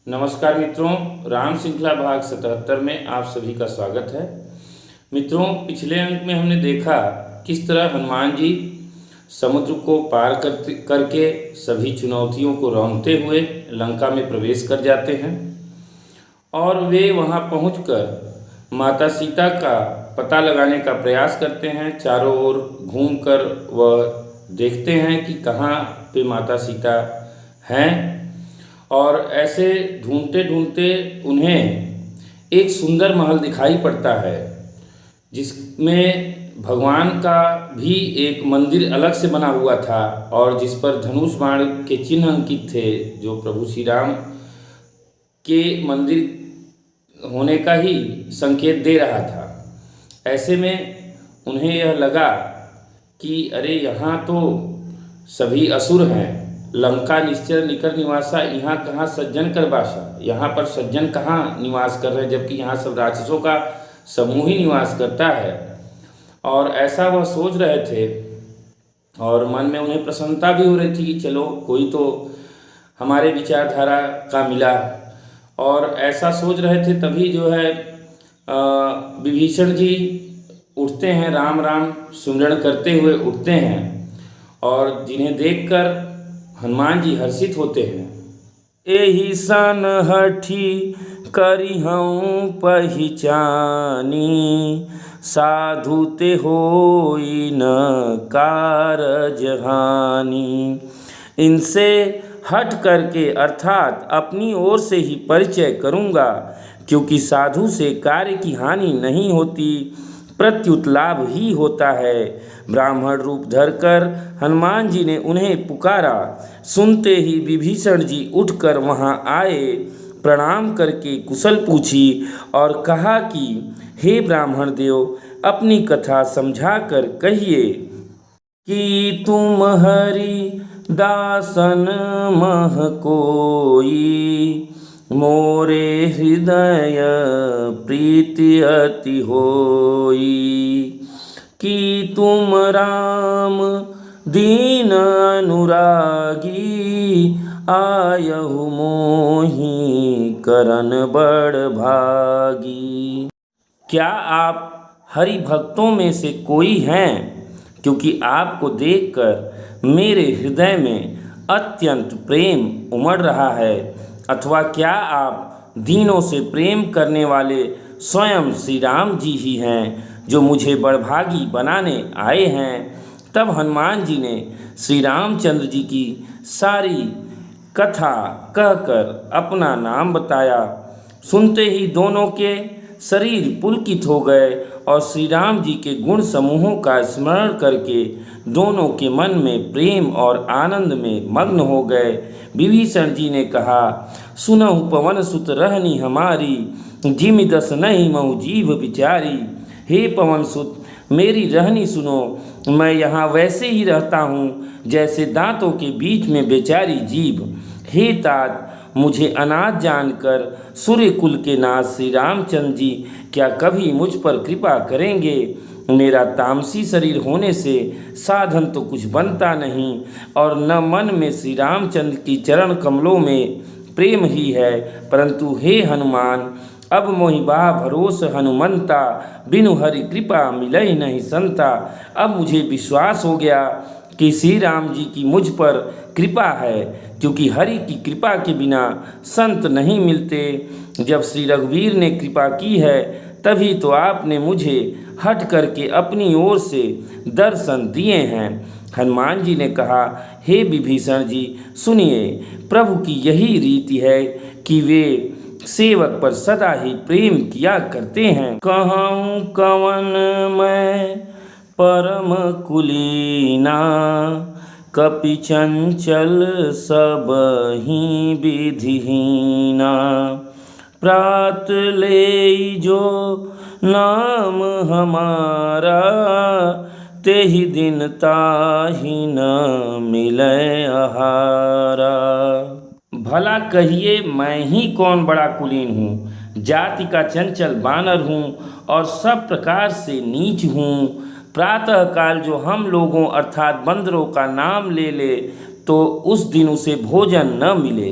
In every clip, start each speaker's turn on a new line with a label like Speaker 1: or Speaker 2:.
Speaker 1: नमस्कार मित्रों, राम श्रृंखला भाग 77 में आप सभी का स्वागत है। मित्रों, पिछले अंक में हमने देखा किस तरह हनुमान जी समुद्र को पार करके सभी चुनौतियों को रौंदते हुए लंका में प्रवेश कर जाते हैं और वे वहां पहुंचकर माता सीता का पता लगाने का प्रयास करते हैं। चारों ओर घूमकर वह देखते हैं कि कहाँ पे माता सीता हैं और ऐसे ढूंढते ढूंढते उन्हें एक सुंदर महल दिखाई पड़ता है जिसमें भगवान का भी एक मंदिर अलग से बना हुआ था और जिस पर धनुष बाण के चिन्ह अंकित थे, जो प्रभु श्री राम के मंदिर होने का ही संकेत दे रहा था। ऐसे में उन्हें यह लगा कि अरे यहाँ तो सभी असुर हैं, लंका निश्चर निकर निवासा, यहाँ कहाँ सज्जन कर बासा, यहाँ पर सज्जन कहाँ निवास कर रहे हैं, जबकि यहाँ सब राक्षसों का समूह ही निवास करता है। और ऐसा वह सोच रहे थे और मन में उन्हें प्रसन्नता भी हो रही थी कि चलो कोई तो हमारे विचारधारा का मिला। और ऐसा सोच रहे थे तभी जो है विभीषण जी उठते हैं, राम राम सुमिरन करते हुए उठते हैं और जिन्हें देखकर हनुमान जी हर्षित होते हैं। एहि सन हठी करिहउँ पहिचानी, साधु ते होई न कारज हानि। इनसे हट करके अर्थात अपनी ओर से ही परिचय करूँगा, क्योंकि साधु से कार्य की हानि नहीं होती, प्रत्युत लाभ ही होता है। ब्राह्मण रूप धरकर हनुमान जी ने उन्हें पुकारा। सुनते ही विभीषण जी उठकर वहां आए, प्रणाम करके कुशल पूछी और कहा कि हे ब्राह्मण देव, अपनी कथा समझाकर कहिए कि तुम हरि दासन मह कोई, मोरे हृदय प्रीति अति होई। कि तुम राम दीन अनुरागी, आयहु मोहि करन बड़ भागी। क्या आप हरि भक्तों में से कोई हैं? क्योंकि आपको देखकर मेरे हृदय में अत्यंत प्रेम उमड़ रहा है। अथवा क्या आप दीनों से प्रेम करने वाले स्वयं श्री राम जी ही हैं, जो मुझे बड़भागी बनाने आए हैं? तब हनुमान जी ने श्री रामचंद्र जी की सारी कथा कहकर अपना नाम बताया। सुनते ही दोनों के शरीर पुलकित हो गए और श्री राम जी के गुण समूहों का स्मरण करके दोनों के मन में प्रेम और आनंद में मग्न हो गए। विभीषण जी ने कहा, सुनहु पवन सुत रहनी हमारी, जिमि दस नहीं महु जीव बिचारी। हे पवन सुत, मेरी रहनी सुनो, मैं यहाँ वैसे ही रहता हूँ जैसे दांतों के बीच में बेचारी जीव। हे तात, मुझे अनाथ जानकर सूर्य कुल के नाथ श्री रामचंद्र जी क्या कभी मुझ पर कृपा करेंगे? मेरा तामसी शरीर होने से साधन तो कुछ बनता नहीं और न मन में श्री रामचंद्र की चरण कमलों में प्रेम ही है, परंतु हे हनुमान, अब मोहि बा भरोस हनुमंता, बिनु हरि कृपा मिलहि नहीं संता। अब मुझे विश्वास हो गया कि श्री राम जी की मुझ पर कृपा है, क्योंकि हरि की कृपा के बिना संत नहीं मिलते। जब श्री रघुवीर ने कृपा की है तभी तो आपने मुझे हट करके अपनी ओर से दर्शन दिए हैं। हनुमान जी ने कहा, हे विभीषण जी, सुनिए, प्रभु की यही रीति है कि वे सेवक पर सदा ही प्रेम किया करते हैं। कहूँ कवन मैं परम कुलीना, कपि चंचल सब ही विधिहीना। प्रात ले जो नाम हमारा, तेहि दिन ताहि न मिले आहारा। भला कहिए, मैं ही कौन बड़ा कुलीन हूँ? जाति का चंचल बानर हूँ और सब प्रकार से नीच हूँ। प्रातः काल जो हम लोगों अर्थात बंदरों का नाम ले ले तो उस दिन उसे भोजन न मिले।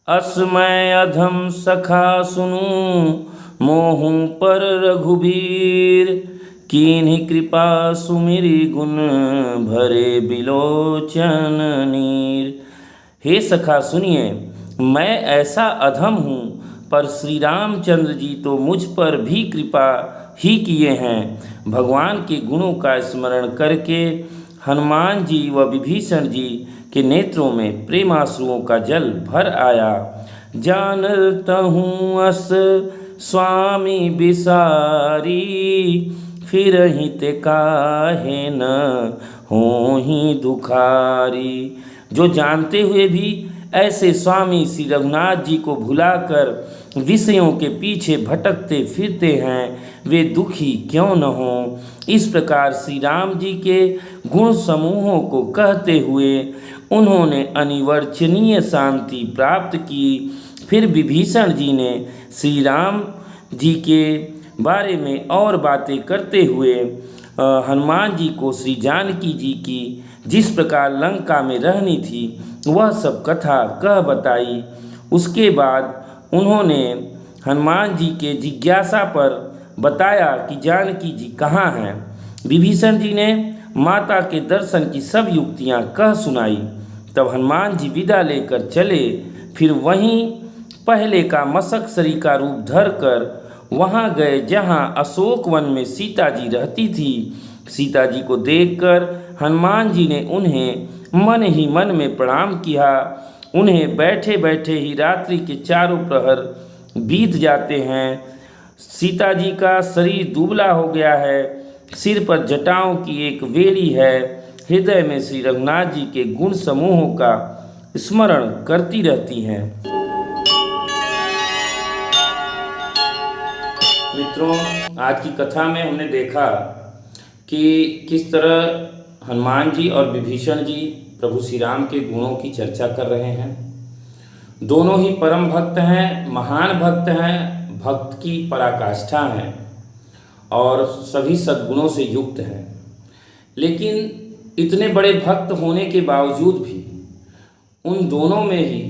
Speaker 1: असमय अधम सखा सुनूं मोहूं पर रघुबीर, कीन्ही कृपा सुमिरि गुण भरे बिलोचन नीर। हे सखा सुनिए, मैं ऐसा अधम हूँ, पर श्री रामचंद्र जी तो मुझ पर भी कृपा ही किए हैं। भगवान के गुणों का स्मरण करके हनुमान जी व विभीषण जी के नेत्रों में प्रेमाश्रुओं का जल भर आया। जानता हूँ अस स्वामी बिसारी, फिरहि ते काहे न होहि दुखारी। जो जानते हुए भी ऐसे स्वामी श्री रघुनाथ जी को भुलाकर विषयों के पीछे भटकते फिरते हैं, वे दुखी क्यों न हों। इस प्रकार श्री राम जी के गुण समूहों को कहते हुए उन्होंने अनिवर्चनीय शांति प्राप्त की। फिर विभीषण जी ने श्री राम जी के बारे में और बातें करते हुए हनुमान जी को श्री जानकी जी की जिस प्रकार लंका में रहनी थी वह सब कथा कह बताई। उसके बाद उन्होंने हनुमान जी के जिज्ञासा पर बताया कि जानकी जी कहाँ हैं। विभीषण जी ने माता के दर्शन की सब युक्तियाँ कह सुनाई। तब हनुमान जी विदा लेकर चले। फिर वहीं पहले का मशक का रूप धर कर वहाँ गए जहाँ अशोक वन में सीता जी रहती थी। सीता जी को देखकर हनुमान जी ने उन्हें मन ही मन में प्रणाम किया। उन्हें बैठे बैठे ही रात्रि के चारों प्रहर बीत जाते हैं। सीता जी का शरीर दुबला हो गया है, सिर पर जटाओं की एक वेली है, हृदय में श्री रघुनाथ जी के गुण समूहों का स्मरण करती रहती हैं। मित्रों, आज की कथा में हमने देखा कि किस तरह हनुमान जी और विभीषण जी प्रभु श्री राम के गुणों की चर्चा कर रहे हैं। दोनों ही परम भक्त हैं, महान भक्त हैं, भक्त की पराकाष्ठा हैं और सभी सद्गुणों से युक्त हैं। लेकिन इतने बड़े भक्त होने के बावजूद भी उन दोनों में ही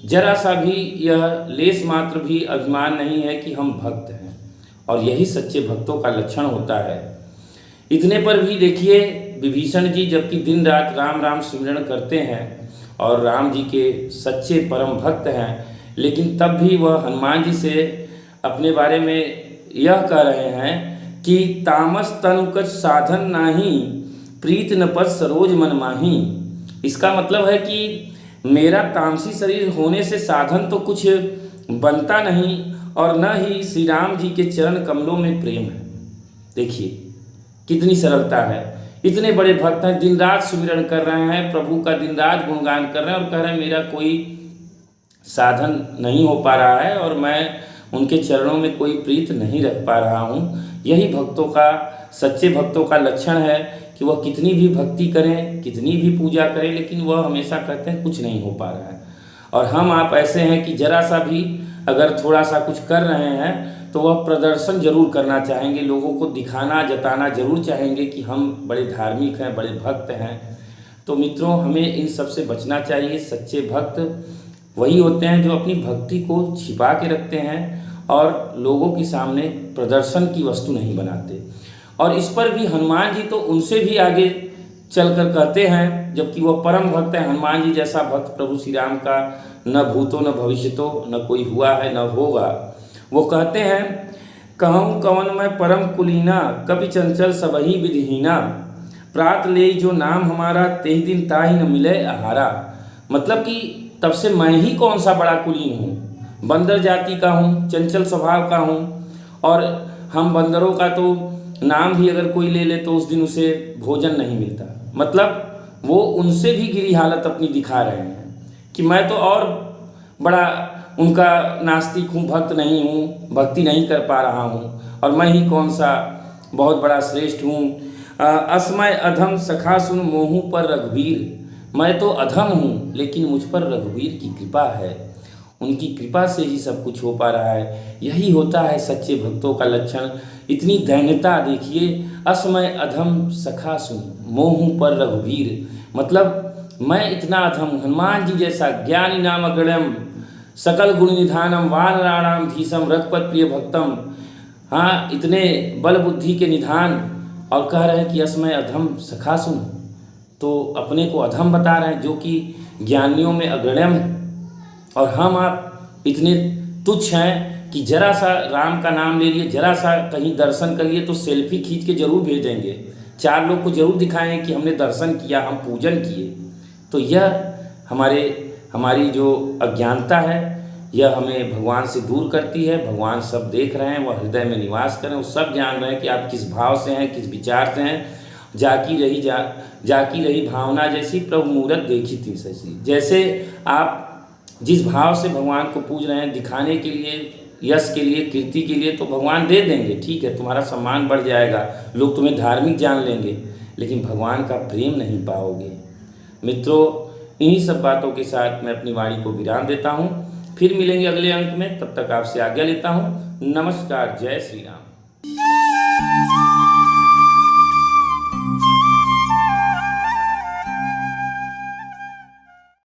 Speaker 1: जरा सा भी यह लेस मात्र भी अभिमान नहीं है कि हम भक्त हैं, और यही सच्चे भक्तों का लक्षण होता है। इतने पर भी देखिए, विभीषण जी जबकि दिन रात राम राम सिमरण करते हैं और राम जी के सच्चे परम भक्त हैं, लेकिन तब भी वह हनुमान जी से अपने बारे में यह कह रहे हैं कि तामस तनुकच साधन नाही, प्रीत न पद सरोज मन माही। इसका मतलब है कि मेरा तामसी शरीर होने से साधन तो कुछ बनता नहीं और न ही श्री राम जी के चरण कमलों में प्रेम है। देखिए कितनी सरलता है। इतने बड़े भक्त हैं, दिन रात सुमिरन कर रहे हैं, प्रभु का दिन रात गुणगान कर रहे हैं और कह रहे हैं मेरा कोई साधन नहीं हो पा रहा है और मैं उनके चरणों में कोई प्रीत नहीं रख पा रहा हूँ। यही भक्तों का, सच्चे भक्तों का लक्षण है कि वह कितनी भी भक्ति करें, कितनी भी पूजा करें, लेकिन वह हमेशा कहते हैं कुछ नहीं हो पा रहा है। और हम आप ऐसे हैं कि जरा सा भी अगर थोड़ा सा कुछ कर रहे हैं तो वह प्रदर्शन जरूर करना चाहेंगे, लोगों को दिखाना जताना जरूर चाहेंगे कि हम बड़े धार्मिक हैं, बड़े भक्त हैं। तो मित्रों, हमें इन सब से बचना चाहिए। सच्चे भक्त वही होते हैं जो अपनी भक्ति को छिपा के रखते हैं और लोगों के सामने प्रदर्शन की वस्तु नहीं बनाते। और इस पर भी हनुमान जी तो उनसे भी आगे चलकर कहते हैं, जबकि वह परम भक्त हैं। हनुमान जी जैसा भक्त प्रभु श्री राम का न भूतो न भविष्यतो न कोई हुआ है न होगा। वो कहते हैं, कहूँ कवन मैं परम कुलीना, कपि चंचल सबही विधिहीना, प्रात ले जो नाम हमारा, तेहि दिन ताहि न मिले आहारा। मतलब कि तब से मैं ही कौन सा बड़ा कुलीन हूँ, बंदर जाति का हूँ, चंचल स्वभाव का हूँ, और हम बंदरों का तो नाम भी अगर कोई ले ले तो उस दिन उसे भोजन नहीं मिलता। मतलब वो उनसे भी गिरी हालत अपनी दिखा रहे हैं कि मैं तो और बड़ा उनका नास्तिक हूँ, भक्त नहीं हूँ, भक्ति नहीं कर पा रहा हूँ, और मैं ही कौन सा बहुत बड़ा श्रेष्ठ हूँ। असमय अधम सखा सुन मोहू पर रघुवीर, मैं तो अधम हूँ लेकिन मुझ पर रघुवीर की कृपा है, उनकी कृपा से ही सब कुछ हो पा रहा है। यही होता है सच्चे भक्तों का लक्षण। इतनी दैन्यता देखिए, असमय अधम सखा सुन मोहू पर रघुवीर, मतलब मैं इतना अधम, हनुमान जी जैसा ज्ञानी नाम अगण्यम सकल गुण निधानम वानराणाम धीसम रघुपत प्रिय भक्तम। हाँ, इतने बल बुद्धि के निधान, और कह रहे हैं कि अस्मय अधम सखा सुन। तो अपने को अधम बता रहे हैं जो कि ज्ञानियों में अग्रण्यम है, और हम आप इतने तुच्छ हैं कि जरा सा राम का नाम ले लिए, जरा सा कहीं दर्शन कर लिए तो सेल्फी खींच के जरूर भेज देंगे, 4 लोग को जरूर दिखाएं कि हमने दर्शन किया, हम पूजन किए। तो यह हमारी जो अज्ञानता है, यह हमें भगवान से दूर करती है। भगवान सब देख रहे हैं, वह हृदय में निवास करें, वो सब जान रहे हैं कि आप किस भाव से हैं, किस विचार से हैं। जाकी रही भावना जैसी, प्रभु मूरत देखी थी शशि। जैसे आप जिस भाव से भगवान को पूज रहे हैं, दिखाने के लिए, यश के लिए, कीर्ति के लिए, तो भगवान दे देंगे, ठीक है, तुम्हारा सम्मान बढ़ जाएगा, लोग तुम्हें धार्मिक जान लेंगे, लेकिन भगवान का प्रेम नहीं पाओगे। मित्रों, इन्हीं सब बातों के साथ मैं अपनी वाणी को विराम देता हूँ। फिर मिलेंगे अगले अंक में, तब तक आपसे आज्ञा लेता हूँ। नमस्कार, जय श्री राम।